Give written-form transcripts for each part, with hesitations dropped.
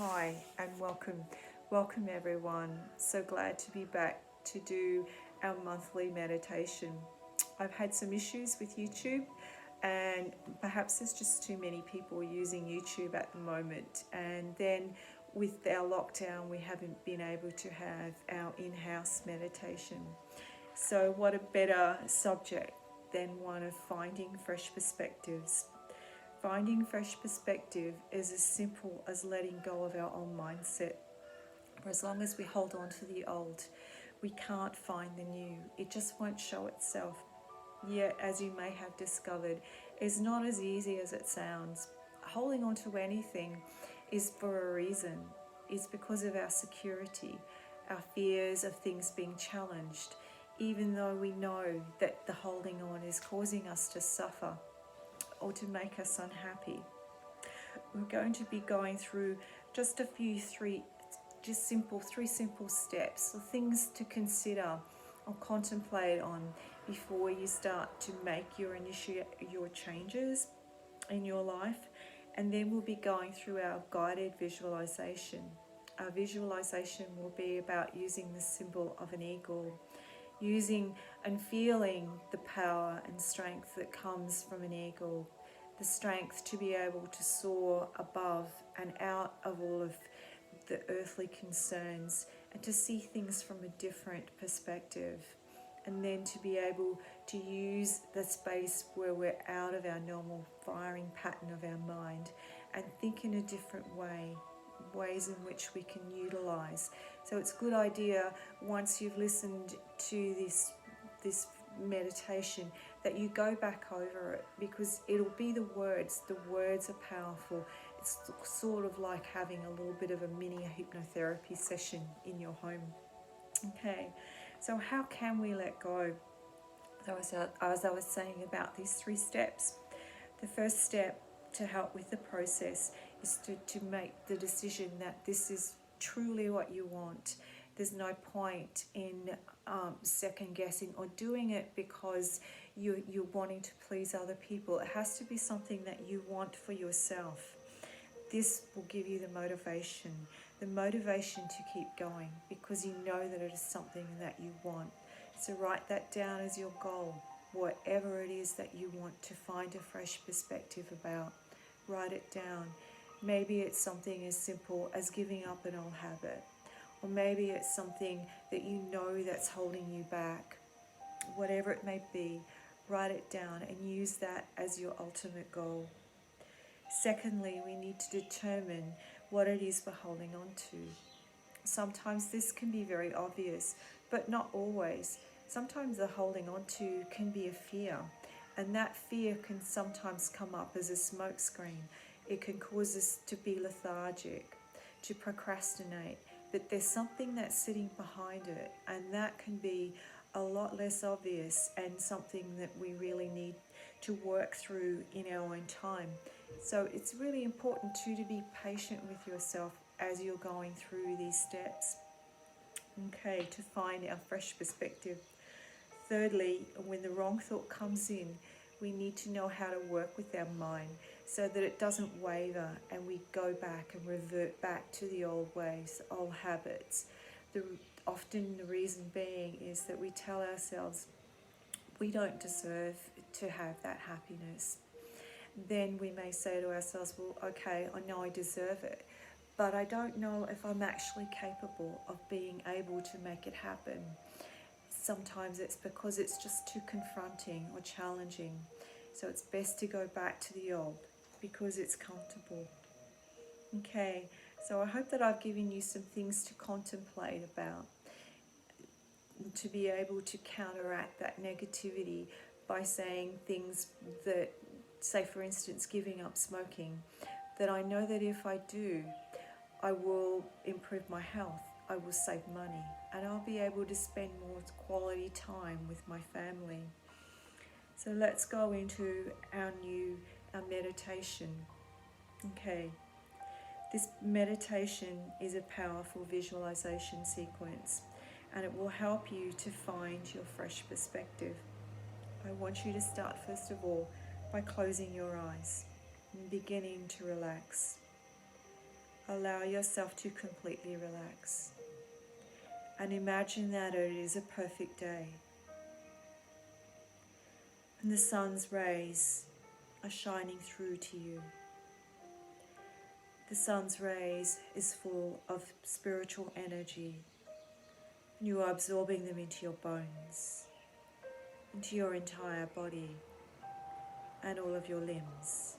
Hi and welcome. Welcome everyone. So glad to be back to do our monthly meditation. I've had some issues with YouTube and perhaps there's just too many people using YouTube at the moment. And then with our lockdown, we haven't been able to have our in-house meditation. So what a better subject than one of finding fresh perspectives. Finding fresh perspective is as simple as letting go of our old mindset. For as long as we hold on to the old, we can't find the new. It just won't show itself. Yet, as you may have discovered, it's not as easy as it sounds. Holding on to anything is for a reason. It's because of our security, our fears of things being challenged, even though we know that the holding on is causing us to suffer or to make us unhappy. We're going to be going through just three simple steps, or things to consider or contemplate on before you start to make your changes in your life. And then we'll be going through our guided visualization. Our visualization will be about using the symbol of an eagle, using and feeling the power and strength that comes from an eagle, the strength to be able to soar above and out of all of the earthly concerns and to see things from a different perspective, and then to be able to use the space where we're out of our normal firing pattern of our mind and think in a different way, ways in which we can utilize. So it's a good idea, once you've listened to this meditation, that you go back over it, because it'll be the words are powerful. It's sort of like having a little bit of a mini hypnotherapy session in your home. Okay, so how can we let go? As I was saying about these 3 steps, the first step to help with the process is to make the decision that this is truly what you want. There's no point in second guessing or doing it because you're wanting to please other people. It has to be something that you want for yourself. This will give you the motivation to keep going, because you know that it is something that you want. So write that down as your goal. Whatever it is that you want to find a fresh perspective about, write it down. Maybe it's something as simple as giving up an old habit, or maybe it's something that you know that's holding you back. Whatever it may be, write it down and use that as your ultimate goal. Secondly, we need to determine what it is we're holding on to. Sometimes this can be very obvious, but not always. Sometimes the holding on to can be a fear, and that fear can sometimes come up as a smokescreen. It can cause us to be lethargic, to procrastinate, but there's something that's sitting behind it, and that can be a lot less obvious and something that we really need to work through in our own time. So it's really important too to be patient with yourself as you're going through these steps. Okay, to find our fresh perspective. Thirdly, when the wrong thought comes in, we need to know how to work with our mind so that it doesn't waver and we go back and revert back to the old ways, old habits. Often the reason being is that we tell ourselves we don't deserve to have that happiness. Then we may say to ourselves, well, okay, I know I deserve it, but I don't know if I'm actually capable of being able to make it happen. Sometimes it's because it's just too confronting or challenging. So it's best to go back to the old because it's comfortable. Okay, so I hope that I've given you some things to contemplate about, to be able to counteract that negativity by saying things that, say for instance, giving up smoking, that I know that if I do, I will improve my health, I will save money, and I'll be able to spend more quality time with my family. So let's go into our meditation. Okay, this meditation is a powerful visualization sequence, and it will help you to find your fresh perspective. I want you to start first of all by closing your eyes and beginning to relax. allow yourself to completely relax and imagine that it is a perfect day and the sun's rays are shining through to you. The sun's rays is full of spiritual energy and you are absorbing them into your bones, into your entire body and all of your limbs.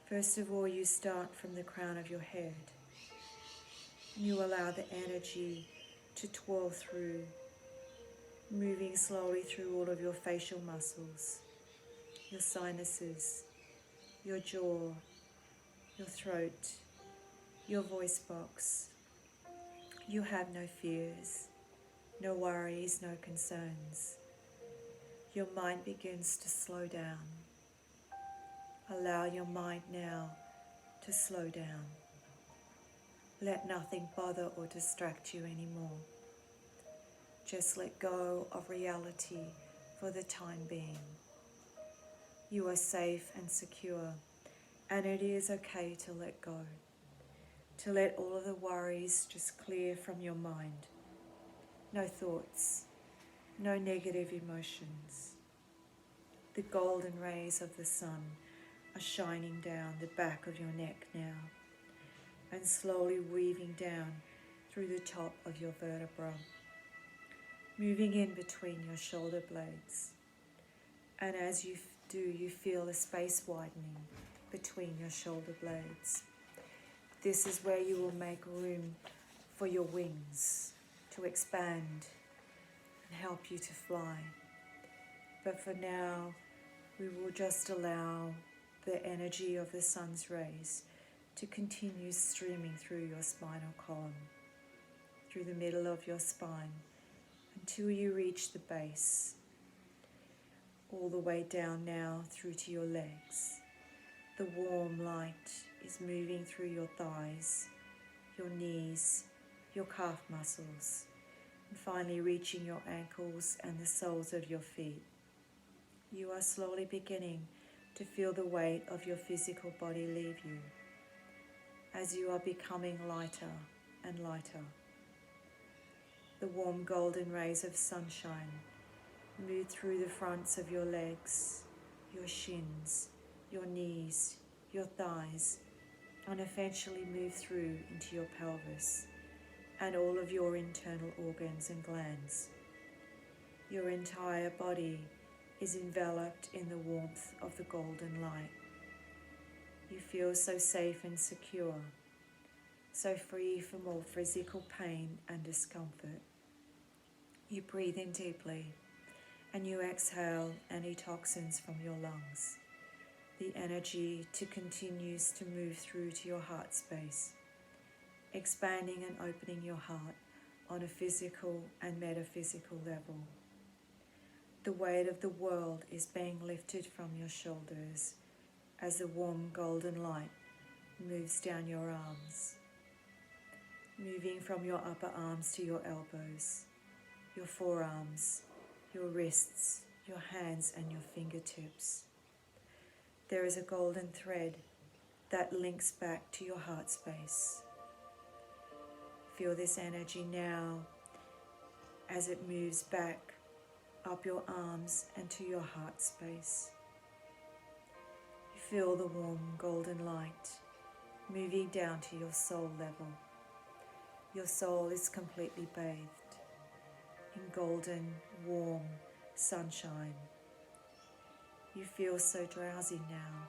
First of all, you start from the crown of your head and you allow the energy to twirl through, moving slowly through all of your facial muscles, your sinuses, your jaw, your throat, your voice box. You have no fears, no worries, no concerns. Your mind begins to slow down. Allow your mind now to slow down. Let nothing bother or distract you anymore. Just let go of reality for the time being. You are safe and secure, and it is okay to let go. To let all of the worries just clear from your mind. No thoughts, no negative emotions. The golden rays of the sun are shining down the back of your neck now and slowly weaving down through the top of your vertebra, moving in between your shoulder blades. And as you do, you feel a space widening between your shoulder blades. This is where you will make room for your wings to expand and help you to fly. But for now, we will just allow the energy of the sun's rays to continue streaming through your spinal column, through the middle of your spine, until you reach the base, all the way down now through to your legs. The warm light is moving through your thighs, your knees, your calf muscles, and finally reaching your ankles and the soles of your feet. You are slowly beginning to feel the weight of your physical body leave you as you are becoming lighter and lighter. The warm golden rays of sunshine move through the fronts of your legs, your shins, your knees, your thighs, and eventually move through into your pelvis and all of your internal organs and glands. Your entire body is enveloped in the warmth of the golden light. You feel so safe and secure, so free from all physical pain and discomfort. You breathe in deeply and you exhale any toxins from your lungs. The energy continues to move through to your heart space, expanding and opening your heart on a physical and metaphysical level. The weight of the world is being lifted from your shoulders as the warm golden light moves down your arms, moving from your upper arms to your elbows, your forearms, your wrists, your hands and your fingertips. There is a golden thread that links back to your heart space. Feel this energy now as it moves back up your arms and to your heart space. You feel the warm golden light moving down to your soul level. Your soul is completely bathed in golden, warm sunshine. You feel so drowsy now,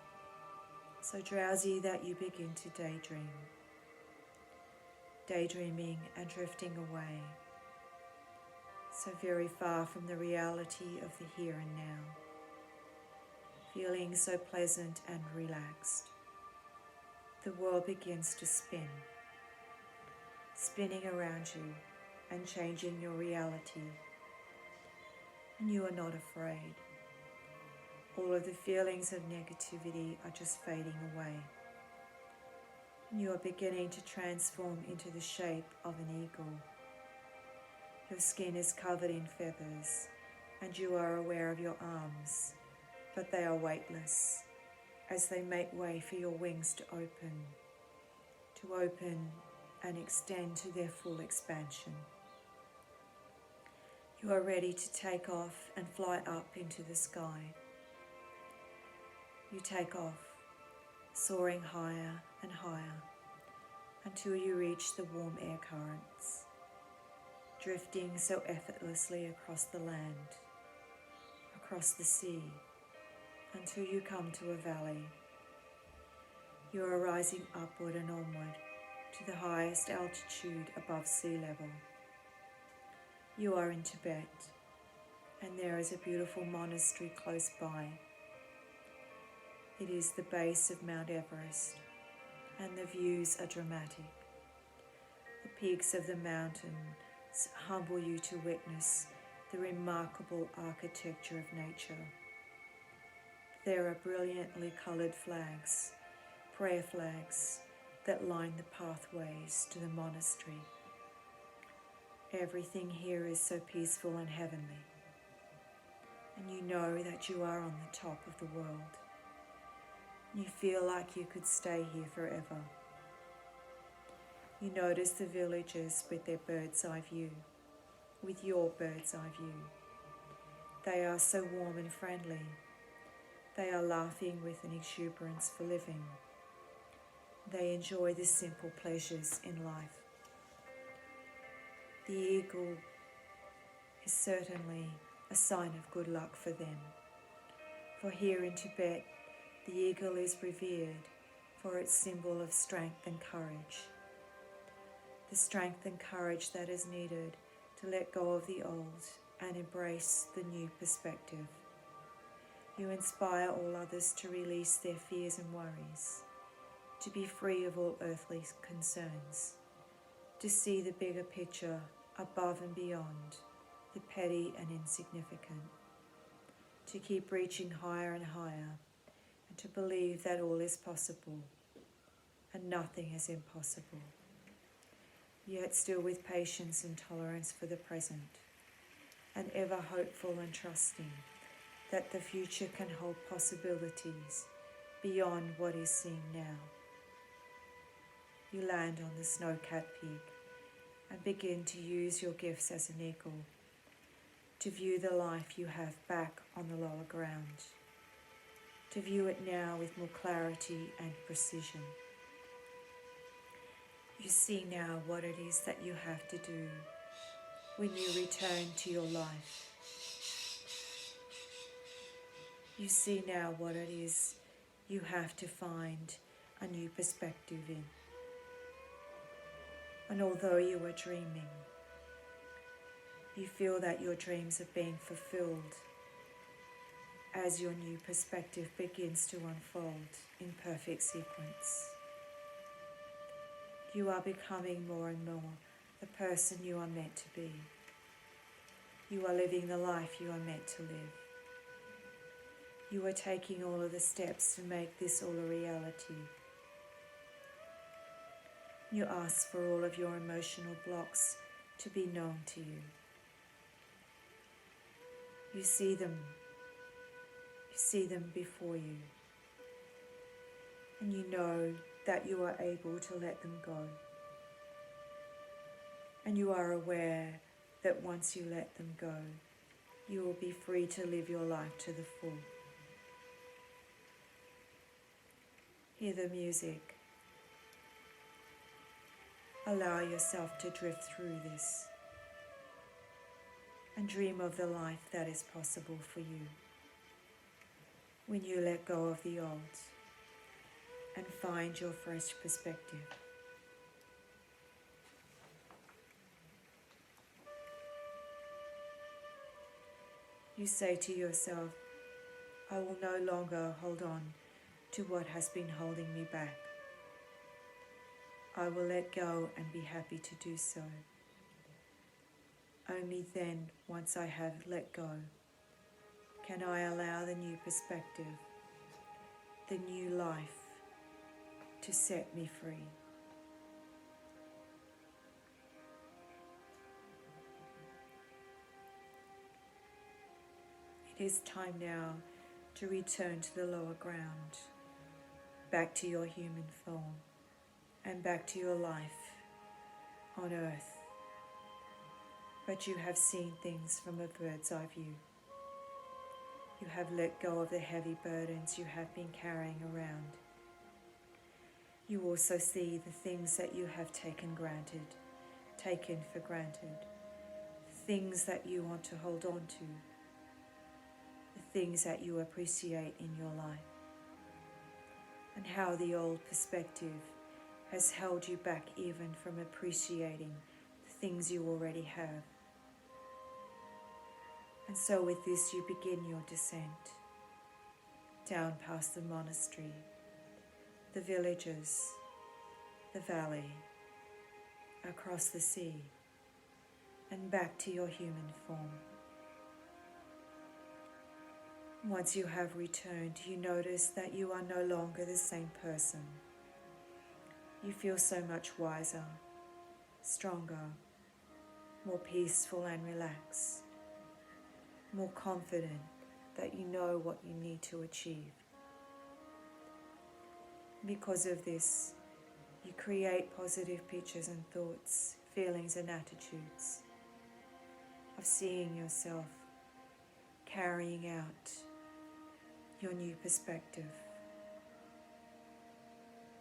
so drowsy that you begin to daydream. Daydreaming and drifting away, so very far from the reality of the here and now. Feeling so pleasant and relaxed. The world begins to spin, spinning around you and changing your reality. And you are not afraid. All of the feelings of negativity are just fading away. And you are beginning to transform into the shape of an eagle. Your skin is covered in feathers, and you are aware of your arms, but they are weightless, as they make way for your wings to open and extend to their full expansion. You are ready to take off and fly up into the sky. You take off, soaring higher and higher until you reach the warm air currents, drifting so effortlessly across the land, across the sea, until you come to a valley. You are rising upward and onward to the highest altitude above sea level. You are in Tibet, and there is a beautiful monastery close by. It is the base of Mount Everest, and the views are dramatic. The peaks of the mountains humble you to witness the remarkable architecture of nature. There are brilliantly coloured flags, prayer flags, that line the pathways to the monastery. Everything here is so peaceful and heavenly, and you know that you are on the top of the world. You feel like you could stay here forever. You notice the villagers with their bird's eye view, with your bird's eye view. They are so warm and friendly. They are laughing with an exuberance for living. They enjoy the simple pleasures in life. The eagle is certainly a sign of good luck for them. For here in Tibet, the eagle is revered for its symbol of strength and courage. The strength and courage that is needed to let go of the old and embrace the new perspective. You inspire all others to release their fears and worries, to be free of all earthly concerns, to see the bigger picture above and beyond the petty and insignificant, to keep reaching higher and higher, and to believe that all is possible and nothing is impossible, yet still with patience and tolerance for the present, and ever hopeful and trusting that the future can hold possibilities beyond what is seen now. You land on the snow-capped peak and begin to use your gifts as an eagle to view the life you have back on the lower ground, to view it now with more clarity and precision. You see now what it is that you have to do when you return to your life. You see now what it is you have to find a new perspective in. And although you are dreaming, you feel that your dreams are being fulfilled as your new perspective begins to unfold in perfect sequence. You are becoming more and more the person you are meant to be. You are living the life you are meant to live. You are taking all of the steps to make this all a reality. You ask for all of your emotional blocks to be known to you. You see them before you, and you know that you are able to let them go. And you are aware that once you let them go, you will be free to live your life to the full. Hear the music. Allow yourself to drift through this and dream of the life that is possible for you when you let go of the old and find your fresh perspective. You say to yourself, I will no longer hold on to what has been holding me back. I will let go and be happy to do so. Only then, once I have let go, can I allow the new perspective, the new life, to set me free. It is time now to return to the lower ground, back to your human form and back to your life on earth. But you have seen things from a bird's eye view. You have let go of the heavy burdens you have been carrying around. You also see the things that you have taken for granted, things that you want to hold on to, the things that you appreciate in your life, and how the old perspective has held you back even from appreciating the things you already have. And so with this you begin your descent down past the monastery, the villages, the valley, across the sea, and back to your human form. Once you have returned, you notice that you are no longer the same person. You feel so much wiser, stronger, more peaceful and relaxed, more confident that you know what you need to achieve. Because of this, you create positive pictures and thoughts, feelings and attitudes of seeing yourself carrying out your new perspective,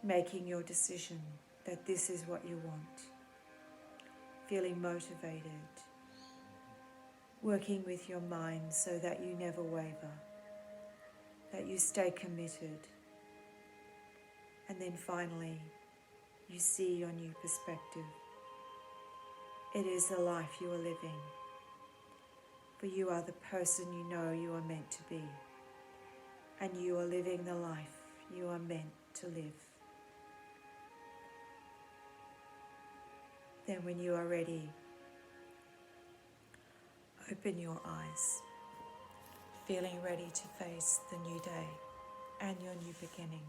making your decision that this is what you want, feeling motivated, working with your mind so that you never waver, that you stay committed, and then finally you see your new perspective. It is the life you are living, for you are the person you know you are meant to be, and you are living the life you are meant to live. Then when you are ready, open your eyes, feeling ready to face the new day and your new beginning.